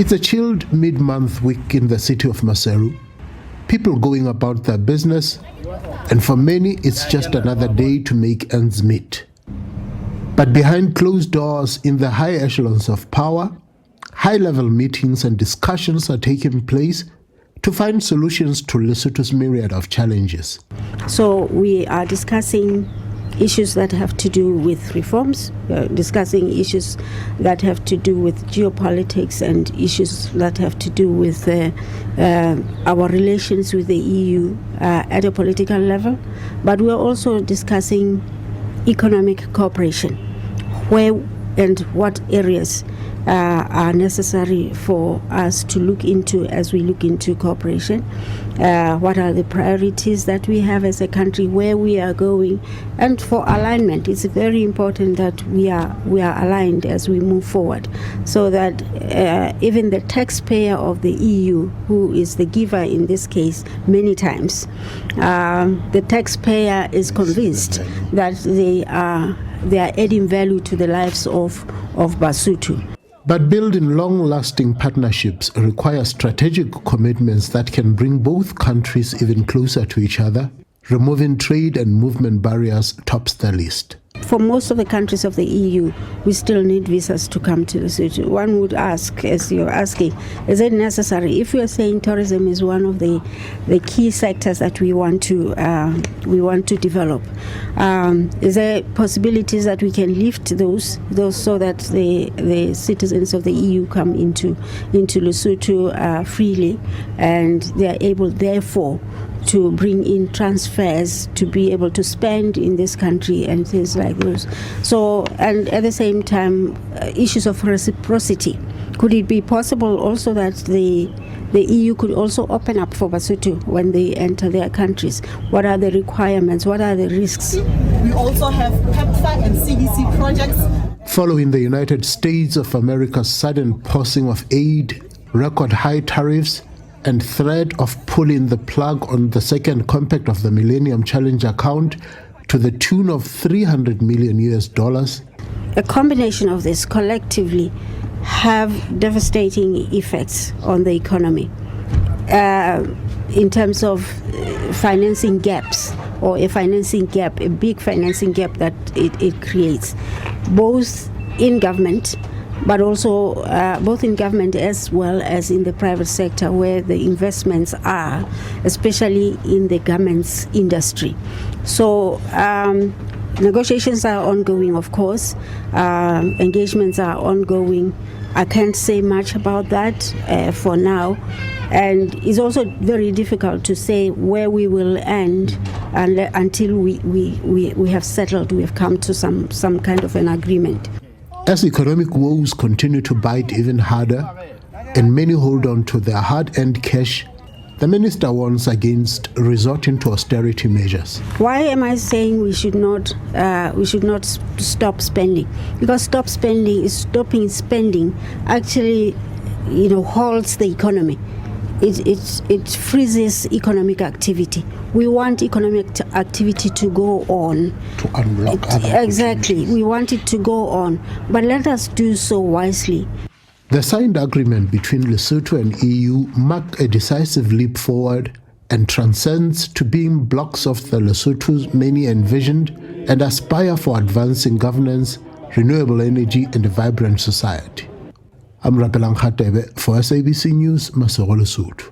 It's a chilled mid-month week in the city of Maseru. People going about their business, and for many it's just another day to make ends meet. But behind closed doors in the high echelons of power, high-level meetings and discussions are taking place to find solutions to Lesotho's myriad of challenges. So we are discussing issues that have to do with reforms, discussing issues that have to do with geopolitics and issues that have to do with our relations with the EU at a political level. But we're also discussing economic cooperation, where and what areas are necessary for us to look into as we look into cooperation. What are the priorities that we have as a country, where we are going, and for alignment. It's very important that we are aligned as we move forward, so that even the taxpayer of the EU, who is the giver in this case many times, the taxpayer is convinced that they are adding value to the lives of Basotho. But building long-lasting partnerships requires strategic commitments that can bring both countries even closer to each other. Removing trade and movement barriers tops the list. For most of the countries of the EU, we still need visas to come to Lesotho. One would ask, as you're asking, is it necessary? If you are saying tourism is one of the key sectors that we want to develop, is there possibilities that we can lift those so that the citizens of the EU come into Lesotho freely, and they are able, therefore, to bring in transfers to be able to spend in this country and things like those. So, and at the same time, issues of reciprocity. Could it be possible also that the EU could also open up for Basotho when they enter their countries? What are the requirements? What are the risks? We also have PEPFAR and SABC projects. Following the United States of America's sudden pausing of aid, record high tariffs, and threat of pulling the plug on the second compact of the Millennium Challenge account to the tune of $300 million. A combination of this collectively have devastating effects on the economy in terms of financing gaps, or a financing gap, a big financing gap that it creates, both in government, but also both in government as well as in the private sector, where the investments are, especially in the garments industry. So negotiations are ongoing, of course. Engagements are ongoing. I can't say much about that for now. And it's also very difficult to say where we will end until we have settled, we have come to some kind of an agreement. As economic woes continue to bite even harder, and many hold on to their hard-earned cash, the minister warns against resorting to austerity measures. Why am I saying we should not stop spending? Because stopping spending actually, halts the economy. It freezes economic activity. We want economic activity to go on. To unlock exactly. We want it to go on, but let us do so wisely. The signed agreement between Lesotho and EU marked a decisive leap forward and transcends to being blocks of the Lesotho's many envisioned and aspire for advancing governance, renewable energy, and a vibrant society. I'm Rapelang Khatebe for SABC News, Maseru, Lesotho.